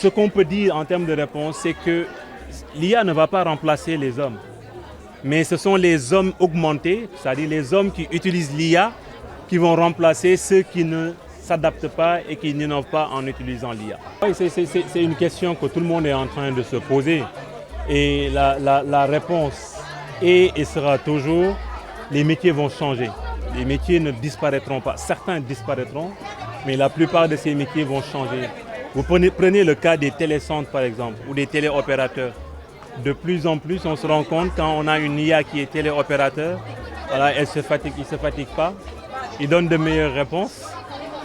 ce qu'on peut dire en termes de réponse, c'est que l'IA ne va pas remplacer les hommes. Mais ce sont les hommes augmentés, c'est-à-dire les hommes qui utilisent l'IA, qui vont remplacer ceux qui ne s'adaptent pas et qui n'innovent pas en utilisant l'IA. Oui, c'est une question que tout le monde est en train de se poser. Et la réponse est et sera toujours, les métiers vont changer. Les métiers ne disparaîtront pas. Certains disparaîtront, mais la plupart de ces métiers vont changer. Vous prenez le cas des télécentres, par exemple, ou des téléopérateurs. De plus en plus, on se rend compte quand on a une IA qui est téléopérateur, voilà, il ne se fatigue pas, il donne de meilleures réponses,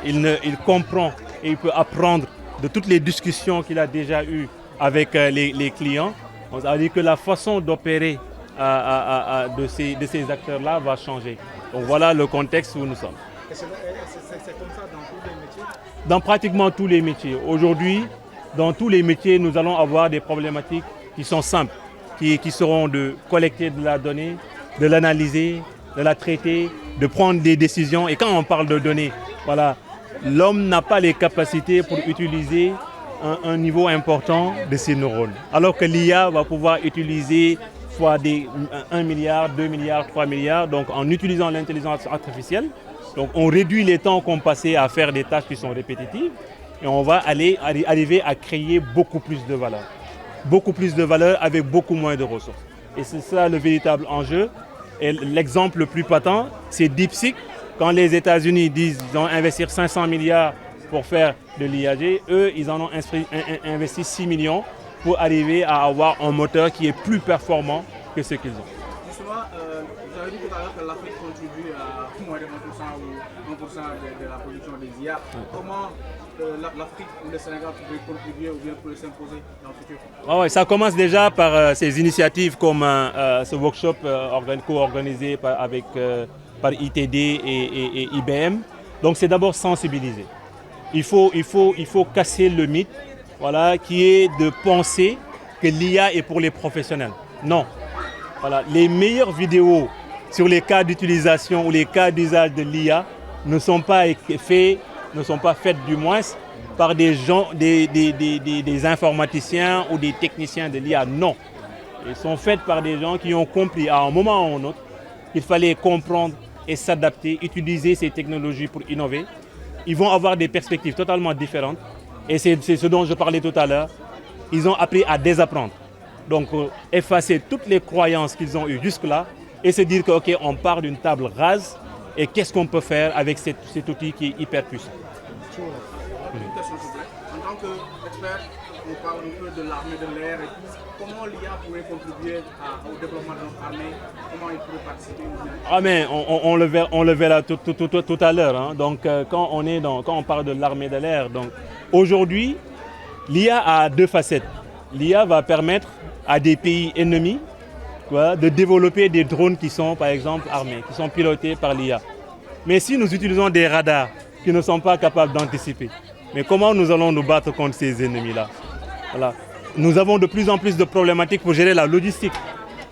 il comprend et il peut apprendre de toutes les discussions qu'il a déjà eues avec les clients. Ça veut dire que la façon d'opérer de ces acteurs-là va changer. Donc voilà le contexte où nous sommes. C'est comme ça dans tous les métiers? Dans pratiquement tous les métiers. Aujourd'hui, dans tous les métiers, nous allons avoir des problématiques qui sont simples, qui seront de collecter de la donnée, de l'analyser, de la traiter, de prendre des décisions. Et quand on parle de données, voilà, l'homme n'a pas les capacités pour utiliser un niveau important de ses neurones. Alors que l'IA va pouvoir utiliser fois 1 milliard, 2 milliards, 3 milliards, donc en utilisant l'intelligence artificielle. Donc on réduit les temps qu'on passait à faire des tâches qui sont répétitives et on va arriver à créer beaucoup plus de valeur. Beaucoup plus de valeur avec beaucoup moins de ressources. Et c'est ça le véritable enjeu. Et l'exemple le plus patent, c'est DeepSeek. Quand les États-Unis disent qu'ils vont investir 500 milliards pour faire de l'IAG, eux, ils en ont investi 6 millions pour arriver à avoir un moteur qui est plus performant que ce qu'ils ont. Justement, vous avez dit tout à l'heure que l'Afrique contribue à moins de 1% ou 1% de la production des IA. Comment l'Afrique ou le Sénégal pourrait contribuer ou bien pourrait s'imposer dans le futur? Ouais, ça commence déjà par ces initiatives comme ce workshop co-organisé par ITD et IBM. Donc c'est d'abord sensibiliser. Il faut casser le mythe, voilà, qui est de penser que l'IA est pour les professionnels. Non. Voilà, les meilleures vidéos sur les cas d'utilisation ou les cas d'usage de l'IA ne sont pas faites du moins par des gens, des informaticiens ou des techniciens de l'IA. Non. Elles sont faites par des gens qui ont compris à un moment ou à un autre qu'il fallait comprendre et s'adapter, utiliser ces technologies pour innover. Ils vont avoir des perspectives totalement différentes. Et c'est ce dont je parlais tout à l'heure. Ils ont appris à désapprendre. Donc effacer toutes les croyances qu'ils ont eues jusque-là et se dire qu'on on part d'une table rase et qu'est-ce qu'on peut faire avec cet outil qui est hyper puissant. Une question s'il vous plaît. En tant qu'expert, on parle un peu de l'armée de l'air et tout. Comment l'IA pourrait contribuer au développement de notre armée? Comment il pourrait participer? Ah mais on le verra tout à l'heure. Hein. Donc quand on parle de l'armée de l'air, donc aujourd'hui, l'IA a deux facettes. L'IA va permettre à des pays ennemis de développer des drones qui sont par exemple armés, qui sont pilotés par l'IA. Mais si nous utilisons des radars qui ne sont pas capables d'anticiper, mais comment nous allons nous battre contre ces ennemis-là? Voilà. Nous avons de plus en plus de problématiques pour gérer la logistique.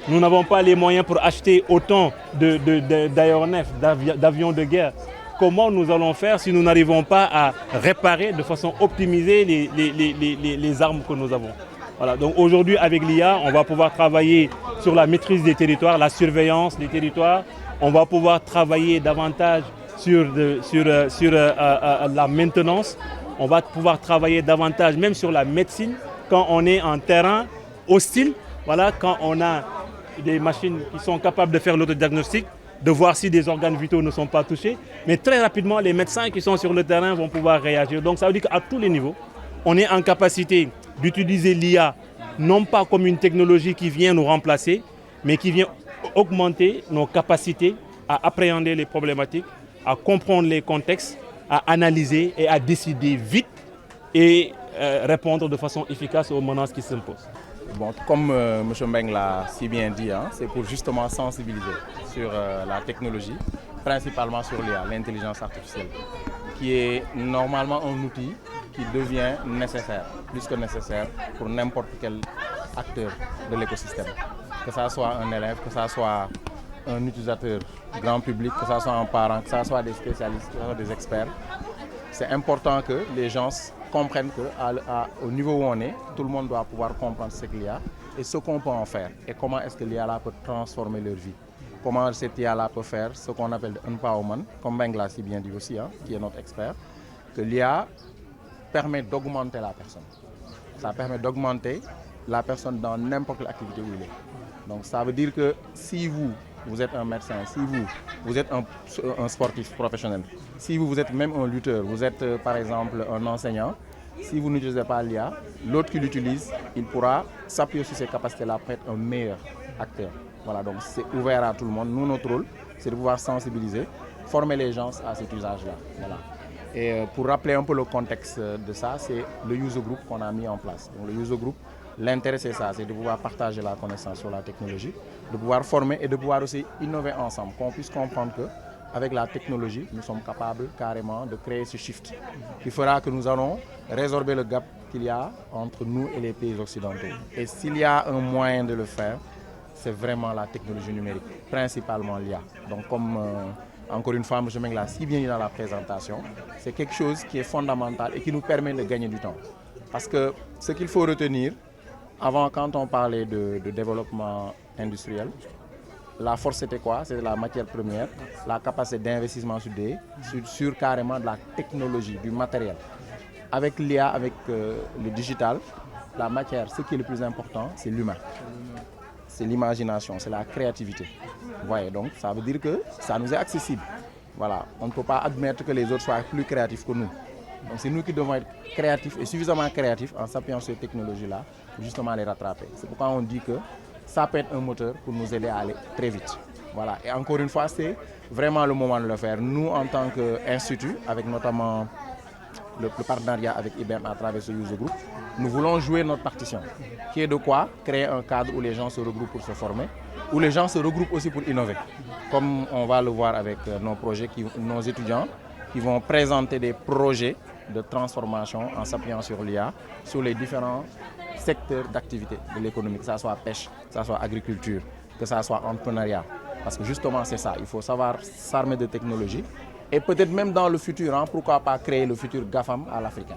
Nous n'avons pas les moyens pour acheter autant d'aéronefs, d'avions de guerre. Comment nous allons faire si nous n'arrivons pas à réparer de façon optimisée les armes que nous avons? Voilà. Donc aujourd'hui, avec l'IA, on va pouvoir travailler sur la maîtrise des territoires, la surveillance des territoires. On va pouvoir travailler davantage sur la maintenance. On va pouvoir travailler davantage même sur la médecine quand on est en terrain hostile. Voilà, quand on a des machines qui sont capables de faire l'autodiagnostic, de voir si des organes vitaux ne sont pas touchés. Mais très rapidement, les médecins qui sont sur le terrain vont pouvoir réagir. Donc ça veut dire qu'à tous les niveaux, on est en capacité d'utiliser l'IA non pas comme une technologie qui vient nous remplacer, mais qui vient augmenter nos capacités à appréhender les problématiques, à comprendre les contextes, à analyser et à décider vite et répondre de façon efficace aux menaces qui s'imposent. Bon, comme M. Mbeng l'a si bien dit, hein, c'est pour justement sensibiliser sur la technologie, principalement sur l'IA, l'intelligence artificielle, qui est normalement un outil qui devient nécessaire, plus que nécessaire pour n'importe quel acteur de l'écosystème. Que ce soit un élève, que ce soit un utilisateur grand public, que ce soit un parent, que ce soit des spécialistes, que ce soit des experts. C'est important que les gens comprennent qu'au niveau où on est, tout le monde doit pouvoir comprendre ce qu'il y a et ce qu'on peut en faire et comment est-ce que l'IA peut transformer leur vie. Comment cette IA-là peut faire ce qu'on appelle le empowerment, comme Mbengue l'a si bien dit aussi, hein, qui est notre expert, que l'IA permet d'augmenter la personne. Ça permet d'augmenter la personne dans n'importe quelle activité où il est. Donc ça veut dire que si vous êtes un médecin, si vous êtes un sportif professionnel, si vous êtes même un lutteur, vous êtes par exemple un enseignant, si vous n'utilisez pas l'IA, l'autre qui l'utilise, il pourra s'appuyer sur ses capacités-là pour être un meilleur acteur. Voilà, donc c'est ouvert à tout le monde. Nous, notre rôle, c'est de pouvoir sensibiliser, former les gens à cet usage-là. Voilà. Et pour rappeler un peu le contexte de ça, c'est le user group qu'on a mis en place. Donc, le user group, l'intérêt c'est ça, c'est de pouvoir partager la connaissance sur la technologie, de pouvoir former et de pouvoir aussi innover ensemble, qu'on puisse comprendre qu'avec la technologie, nous sommes capables carrément de créer ce shift qui fera que nous allons résorber le gap qu'il y a entre nous et les pays occidentaux. Et s'il y a un moyen de le faire, c'est vraiment la technologie numérique, principalement l'IA. Donc comme encore une fois, M. Mbengue l'a si bien dit dans la présentation, c'est quelque chose qui est fondamental et qui nous permet de gagner du temps. Parce que ce qu'il faut retenir, avant, quand on parlait de développement industriel, la force c'était quoi? C'était la matière première, la capacité d'investissement sur carrément de la technologie, du matériel. Avec l'IA, avec le digital, la matière, ce qui est le plus important, c'est l'humain. C'est l'imagination, c'est la créativité. Vous voyez, donc ça veut dire que ça nous est accessible. Voilà, on ne peut pas admettre que les autres soient plus créatifs que nous. Donc c'est nous qui devons être créatifs et suffisamment créatifs en s'appuyant sur ces technologies-là pour justement les rattraper. C'est pourquoi on dit que ça peut être un moteur pour nous aider à aller très vite. Voilà, et encore une fois, c'est vraiment le moment de le faire. Nous, en tant qu'institut, avec notamment le partenariat avec IBM à travers ce user group, nous voulons jouer notre partition, qui est de quoi créer un cadre où les gens se regroupent pour se former, où les gens se regroupent aussi pour innover. Comme on va le voir avec nos projets, nos étudiants qui vont présenter des projets de transformation en s'appuyant sur l'IA, sur les différents secteurs d'activité de l'économie, que ce soit pêche, que ce soit agriculture, que ce soit entrepreneuriat. Parce que justement c'est ça, il faut savoir s'armer de technologie. Et peut-être même dans le futur, hein, pourquoi pas créer le futur GAFAM à l'Africain.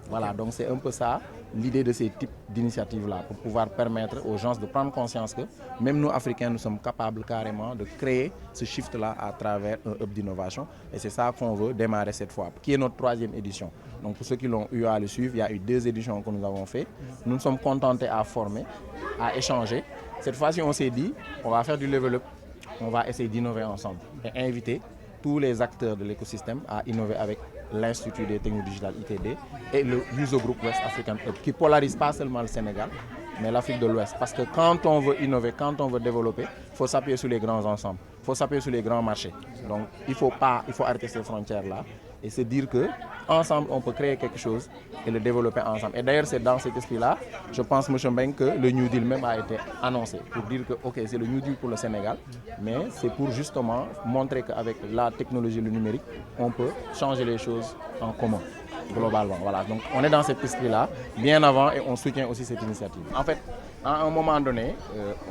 Voilà, donc c'est un peu ça l'idée de ces types d'initiatives-là, pour pouvoir permettre aux gens de prendre conscience que même nous, Africains, nous sommes capables carrément de créer ce shift-là à travers un hub d'innovation. Et c'est ça qu'on veut démarrer cette fois, qui est notre 3e édition. Donc pour ceux qui l'ont eu à le suivre, il y a eu 2 éditions que nous avons fait. Nous nous sommes contentés à former, à échanger. Cette fois-ci, on s'est dit, on va faire du level up, on va essayer d'innover ensemble et inviter tous les acteurs de l'écosystème à innover avec l'Institut des technologies digitales ITD et le User Group West African Hub qui polarise pas seulement le Sénégal mais l'Afrique de l'Ouest. Parce que quand on veut innover, quand on veut développer, il faut s'appuyer sur les grands ensembles, il faut s'appuyer sur les grands marchés. Donc il faut arrêter ces frontières-là et se dire que ensemble on peut créer quelque chose et le développer ensemble. Et d'ailleurs c'est dans cet esprit-là, je pense M. Mbengue, que le New Deal même a été annoncé pour dire que ok c'est le New Deal pour le Sénégal, mais c'est pour justement montrer qu'avec la technologie, le numérique, on peut changer les choses en commun. Globalement, voilà. Donc on est dans cet esprit-là bien avant et on soutient aussi cette initiative. En fait, à un moment donné,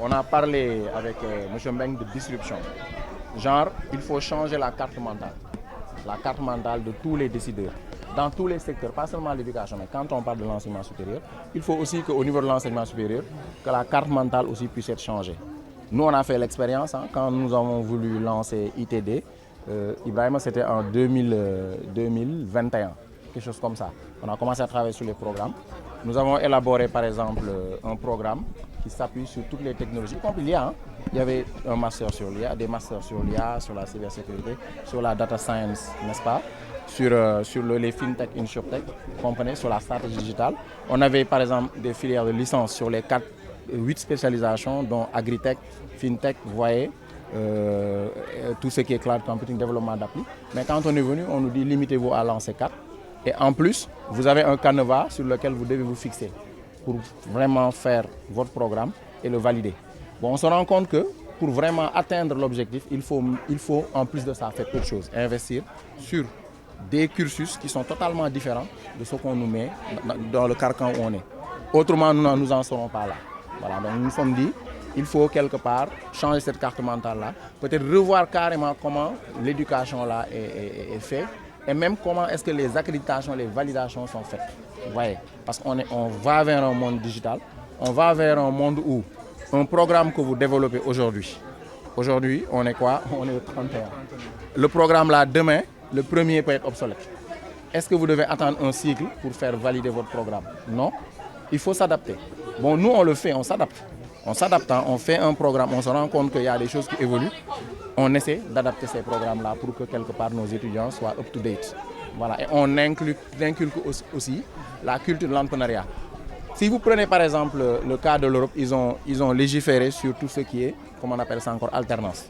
on a parlé avec M. Mbengue de disruption. Genre, il faut changer la carte mentale de tous les décideurs, dans tous les secteurs, pas seulement l'éducation, mais quand on parle de l'enseignement supérieur, il faut aussi qu'au niveau de l'enseignement supérieur, que la carte mentale aussi puisse être changée. Nous, on a fait l'expérience, hein, quand nous avons voulu lancer ITD, Ibrahima, c'était en 2021. Quelque chose comme ça. On a commencé à travailler sur les programmes. Nous avons élaboré par exemple un programme qui s'appuie sur toutes les technologies, y compris l'IA. Il y avait un master sur l'IA, des masters sur l'IA, sur la cybersécurité, sur la data science, n'est-ce pas, sur les fintech, insurtech, vous comprenez, sur la stratégie digitale. On avait par exemple des filières de licence sur les 8 spécialisations, dont agritech, fintech, vous voyez, tout ce qui est cloud computing, développement d'appli. Mais quand on est venu, on nous dit limitez-vous à lancer 4. Et en plus, vous avez un canevas sur lequel vous devez vous fixer pour vraiment faire votre programme et le valider. Bon, on se rend compte que pour vraiment atteindre l'objectif, il faut en plus de ça faire autre chose, investir sur des cursus qui sont totalement différents de ce qu'on nous met dans le carcan où on est. Autrement, nous n'en serons pas là. Voilà, donc nous nous sommes dit, il faut quelque part changer cette carte mentale-là, peut-être revoir carrément comment l'éducation là est faite, et même comment est-ce que les accréditations, les validations sont faites. Vous voyez, parce qu'on va vers un monde digital, on va vers un monde où un programme que vous développez aujourd'hui, on est quoi? On est au 31. Le programme là, demain, le premier peut être obsolète. Est-ce que vous devez attendre un cycle pour faire valider votre programme? Non, il faut s'adapter. Bon, nous on le fait, on s'adapte. En s'adaptant, on fait un programme, on se rend compte qu'il y a des choses qui évoluent. On essaie d'adapter ces programmes-là pour que quelque part nos étudiants soient up-to-date. Voilà. Et on inculque aussi la culture de l'entrepreneuriat. Si vous prenez par exemple le cas de l'Europe, ils ont légiféré sur tout ce qui est, comment on appelle ça encore, alternance.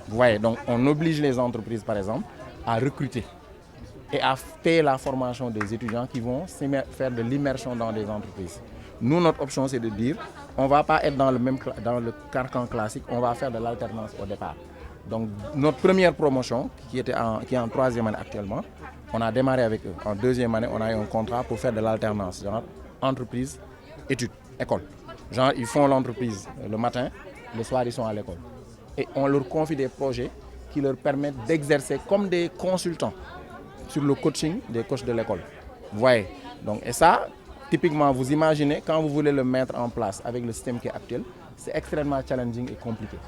Vous voyez, donc on oblige les entreprises par exemple à recruter et à payer la formation des étudiants qui vont faire de l'immersion dans des entreprises. Nous, notre option, c'est de dire, on ne va pas être dans le carcan classique, on va faire de l'alternance au départ. Donc, notre première promotion, qui est en 3e année actuellement, on a démarré avec eux. En 2e année, on a eu un contrat pour faire de l'alternance, genre entreprise, études, école. Genre, ils font l'entreprise le matin, le soir, ils sont à l'école. Et on leur confie des projets qui leur permettent d'exercer comme des consultants sur le coaching des coachs de l'école. Vous voyez? Donc, et ça, typiquement, vous imaginez, quand vous voulez le mettre en place avec le système qui est actuel, c'est extrêmement challenging et compliqué.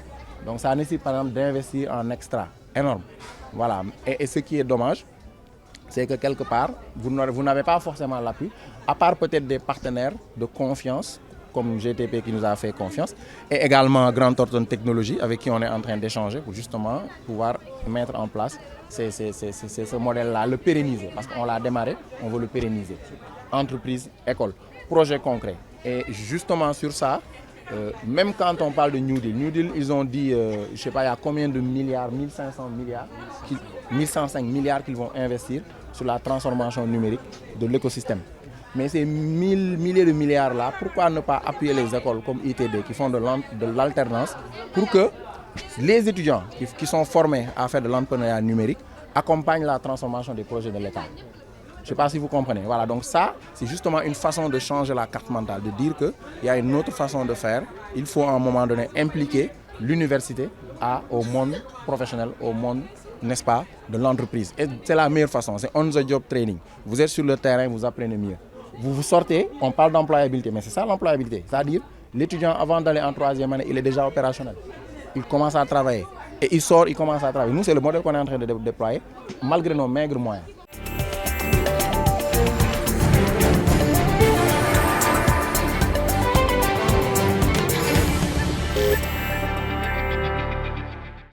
Donc, ça nécessite par exemple d'investir en extra énorme. Voilà. Et ce qui est dommage, c'est que quelque part, vous n'avez pas forcément l'appui, à part peut-être des partenaires de confiance, comme GTP qui nous a fait confiance, et également Grant Thornton Technologies, avec qui on est en train d'échanger pour justement pouvoir mettre en place ce modèle-là, le pérenniser, parce qu'on l'a démarré, on veut le pérenniser. Entreprise, école, projet concret. Et justement sur ça, même quand on parle de New Deal, ils ont dit, je ne sais pas, il y a combien de milliards, 1105 milliards qu'ils vont investir sur la transformation numérique de l'écosystème. Mais ces milliers de milliards là, pourquoi ne pas appuyer les écoles comme ITD qui font de l'alternance pour que les étudiants qui sont formés à faire de l'entrepreneuriat numérique accompagnent la transformation des projets de l'État? Je ne sais pas si vous comprenez. Voilà, donc ça, c'est justement une façon de changer la carte mentale, de dire qu'il y a une autre façon de faire. Il faut à un moment donné impliquer l'université au monde professionnel, au monde, n'est-ce pas, de l'entreprise. Et c'est la meilleure façon, c'est on-the-job training. Vous êtes sur le terrain, vous apprenez mieux. Vous sortez, on parle d'employabilité, mais c'est ça l'employabilité. C'est-à-dire, l'étudiant, avant d'aller en 3e année, il est déjà opérationnel. Il commence à travailler. Et il sort, il commence à travailler. Nous, c'est le modèle qu'on est en train de déployer, malgré nos maigres moyens.